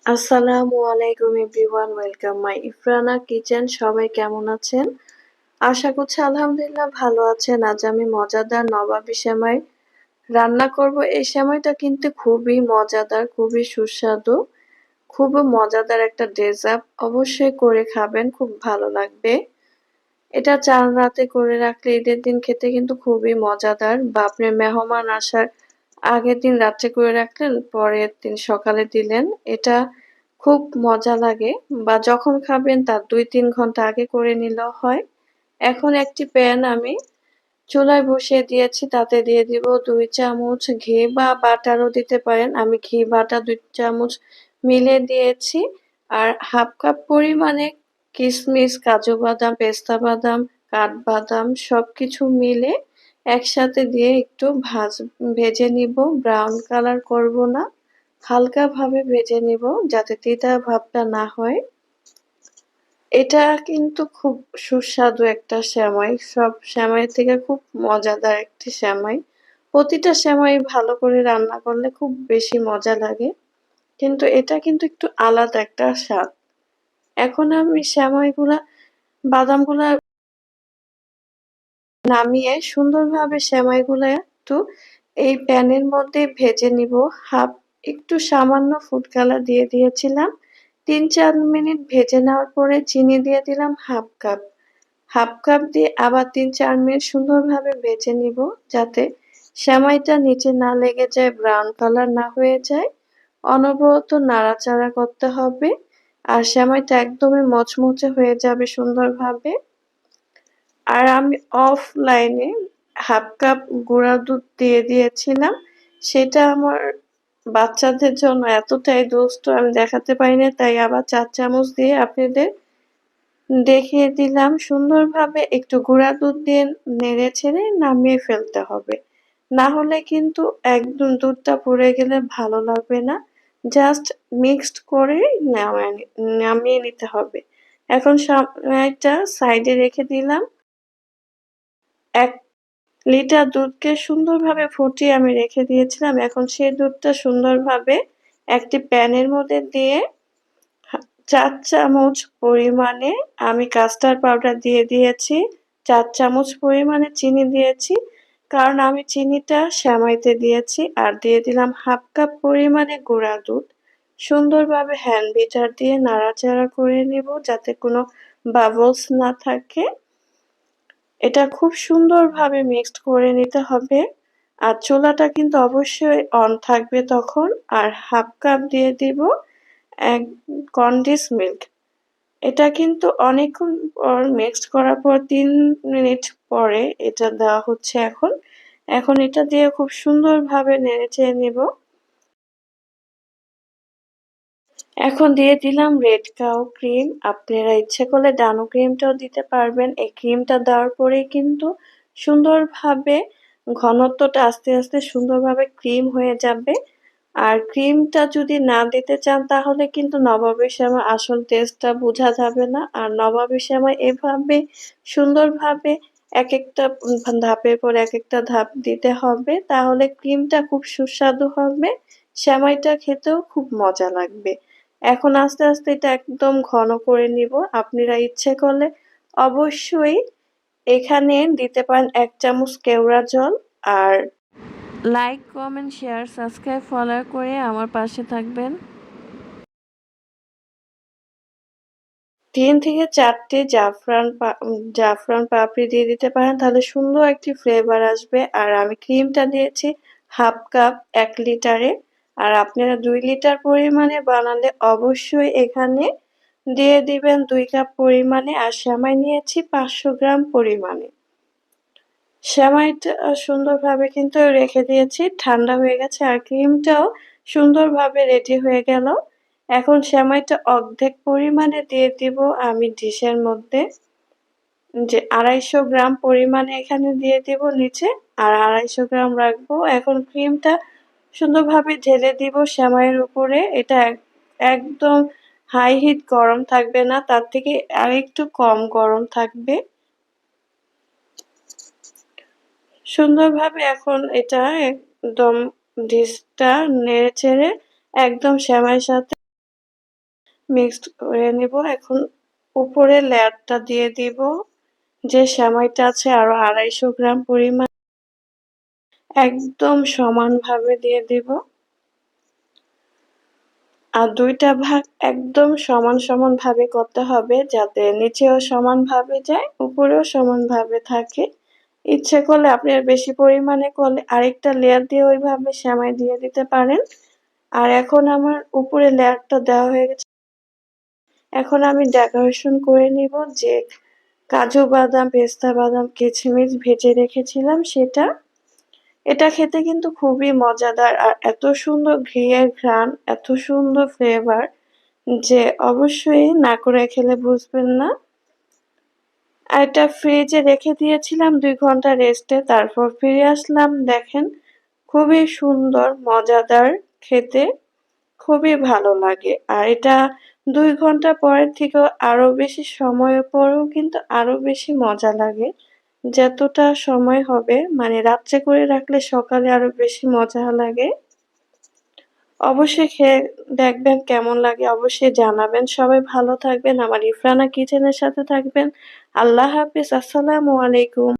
আসসালামু আলাইকুম everyone, welcome my ইফরানা kitchen. সবাই কেমন আছেন? আশা করছি আলহামদুলিল্লাহ ভালো আছেন। আজ আমি মজাদার নবাবী সেমাই রান্না করব। এই সেমাইটা কিন্তু খুবই মজাদার, খুবই সুস্বাদু, খুবই মজাদার একটা ডেজার্ট। অবশ্যই করে খাবেন, খুব ভালো লাগবে। এটা চাল রাতে করে রাখলে ঈদের দিন খেতে কিন্তু খুবই মজাদার, বা আপনি মেহমান আসার আগের দিন রাত্রে করে রাখলেন, পরের দিন সকালে দিলেন। এটা খুব মজা লাগে, বা যখন খাবেন তার ২-৩ ঘন্টা আগে করে নিলেও হয়। এখন একটি প্যান আমি চুলায় বসিয়ে দিয়েছি, তাতে দিয়ে দিব ২ চামচ ঘি, বা বাটারও দিতে পারেন। আমি ঘি বাটা ২ চামচ মিলিয়ে দিয়েছি। আর হাফ কাপ পরিমাণে কিশমিশ, কাজু বাদাম, পেস্তা বাদাম, কাঠবাদাম সবকিছু মিলে একসাথে দিয়ে একটু ভেজে নিব। ব্রাউন কালার করব না, হালকা ভাবে ভেজে নিব যাতে তিতা ভাবটা না হয়। এটা কিন্তু খুব সুস্বাদু একটা সেমাই, সব সেমাই থেকে খুব মজাদার একটি সেমাই। প্রতিটা সেমাই ভালো করে রান্না করলে খুব বেশি মজা লাগে, কিন্তু এটা কিন্তু একটু আলাদা একটা স্বাদ। এখন আমি বাদামগুলা নামিয়ে সুন্দরভাবে সেমাইগুলা একটু এই প্যানের মধ্যে ভেজে নিব। একটু সামান্য ফুড কালার দিয়ে দিয়েছিলাম। ৩-৪ মিনিট ভেজে নেওয়ার পরে চিনি দিয়ে দিলাম হাফ কাপ। হাফ কাপ দিয়ে আবার ৩-৪ মিনিট সুন্দরভাবে ভেজে নিব, যাতে সেমাইটা নিচে না লেগে যায়, ব্রাউন কালার না হয়ে যায়। অনবরত নাড়াচাড়া করতে হবে, আর সেমাইটা একদমই মচমচে হয়ে যাবে সুন্দরভাবে। আর আমি অফলাইনে হাফ কাপ গুঁড়া দুধ দিয়ে দিয়েছিলাম। সেটা আমার বাচ্চাদের জন্য এতটাই দুষ্ট, আমি দেখাতে পারিনি, তাই আবার ৪ চামচ দিয়ে আপনাদের দেখিয়ে দিলাম। সুন্দরভাবে একটু গুঁড়া দুধ দিয়ে নেড়ে ছেড়ে নামিয়ে ফেলতে হবে, না হলে কিন্তু একদম দুধটা পড়ে গেলে ভালো লাগবে না। জাস্ট মিক্সড করে নামিয়ে নিতে হবে। এখন সেমাইটা সাইডে রেখে দিলাম। ১ লিটার দুধকে সুন্দরভাবে ফুটিয়ে আমি রেখে দিয়েছিলাম। এখন সেই দুধটা সুন্দরভাবে একটি প্যানের মধ্যে দিয়ে ৪ চামচ পরিমাণে আমি কাস্টার্ড পাউডার দিয়ে দিয়েছি। ৪ চামচ পরিমাণে চিনি দিয়েছি, কারণ আমি চিনিটা সেমাইতে দিয়েছি। আর দিয়ে দিলাম হাফ কাপ পরিমাণে গুঁড়া দুধ। সুন্দরভাবে হ্যান্ড বিটার দিয়ে নাড়াচাড়া করে নিব, যাতে কোনো বাবলস না থাকে। এটা খুব সুন্দরভাবে মিক্সড করে নিতে হবে। আর চুলাটা কিন্তু অবশ্যই অন থাকবে তখন। আর হাফ কাপ দিয়ে দিব এক কনডেন্স মিল্ক। এটা কিন্তু অনেকক্ষণ পর মিক্সড করার পর ৩ মিনিট পরে এটা দেওয়া হচ্ছে এখন। এখন এটা দিয়ে খুব সুন্দরভাবে নেড়েচেড়ে নিব। এখন দিয়ে দিলাম রেড কাউ ক্রিম। আপনারা ইচ্ছে করলে ডানো ক্রিমটাও দিতে পারবেন। এই ক্রিমটা দেওয়ার পরেই কিন্তু সুন্দরভাবে ঘনত্বটা আস্তে আস্তে সুন্দরভাবে ক্রিম হয়ে যাবে। আর ক্রিমটা যদি না দিতে চান তাহলে কিন্তু নবাবী সেমাই আসল টেস্টটা বোঝা যাবে না। আর নবাবী সেমাই এভাবে সুন্দরভাবে একেকটা ধাপের পর একেকটা ধাপ দিতে হবে, তাহলে ক্রিমটা খুব সুস্বাদু হবে, সেমাইটা খেতেও খুব মজা লাগবে। এখন আস্তে আস্তে এটা একদম ঘন করে নিব। আপনারা ইচ্ছে করলে অবশ্যই এখানে দিতে পারেন ১ চামচ কেওড়া জল। আর like, comment, share, subscribe, follow করে আমার পাশে থাকবেন। ৩ থেকে ৪টে জাফরান পাপড়ি দিয়ে দিতে পারেন, তাহলে সুন্দর একটি ফ্লেভার আসবে। আর আমি ক্রিমটা দিয়েছি হাফ কাপ ১ লিটারে। আর আপনারা ২ লিটার পরিমাণে বানালে অবশ্যই এখানে দিয়ে দিবেন ২ কাপ পরিমাণে। আর সেমাই নিয়েছি ৫০০ গ্রাম পরিমাণে। সেমাইটা সুন্দরভাবে কিন্তু রেখে দিয়েছি, ঠান্ডা হয়ে গেছে। আর ক্রিমটাও সুন্দরভাবে রেডি হয়ে গেল। এখন সেমাইটা অর্ধেক পরিমাণে দিয়ে দিব আমি ডিশের মধ্যে, যে ২৫০ গ্রাম পরিমাণে এখানে দিয়ে দিব নিচে, আর ২৫০ গ্রাম রাখবো। এখন ক্রিমটা সুন্দরভাবে ঢেলে দিব সেমাইয়ের উপরে। এটা একদম হাই হিট গরম থাকবে না, তার থেকে আরেকটু কম গরম থাকবে। সুন্দরভাবে এখন এটা একদম ডিশটা নেড়েচেড়ে একদম সেমাইয়ের সাথে মিক্সড করে নিব। এখন উপরে লেয়ারটা দিয়ে দিব। যে সেমাইটা আছে আরো 250 গ্রাম পরিমাণ একদম সমানভাবে দিয়ে দিব। আর ২ টা ভাগ একদম সমান ভাবে করতে হবে যাতে নিচেও সমানভাবে যায়, উপরেও সমানভাবে থাকে। ইচ্ছে করলে আপনি আর বেশি পরিমাণে করলে আরেকটা লেয়ার দিয়ে ওইভাবে সেমাই দিয়ে দিতে পারেন। আর এখন আমার উপরে লেয়ারটা দেওয়া হয়ে গেছে। এখন আমি ডেকোরেশন করে নিব যে কাজু বাদাম, পেস্তা বাদাম, কিশমিশ ভেজে রেখেছিলাম সেটা। এটা খেতে কিন্তু খুবই মজাদার আর এত সুন্দর ঘিয়ের ঘ্রাণ, এত সুন্দর ফ্লেভার যে অবশ্যই না করে খেলে বুঝবেন না। আর এটা ফ্রিজে রেখে দিয়েছিলাম ২ ঘন্টা রেস্টে, তারপর ফিরে আসলাম। দেখেন খুবই সুন্দর, মজাদার খেতে, খুবই ভালো লাগে। আর এটা ২ ঘন্টা পরের থেকেও আরো বেশি সময়ের পরেও কিন্তু আরো বেশি মজা লাগে। যতটা সময় হবে মানে রাত্রে করে রাখলে সকালে আরো বেশি মজা লাগে। অবশ্যই খেয়ে দেখবেন কেমন লাগে, অবশ্যই জানাবেন। সবাই ভালো থাকবেন, আমার ইফরানা কিচেনের সাথে থাকবেন। আল্লাহ হাফেজ, আসসালামু আলাইকুম।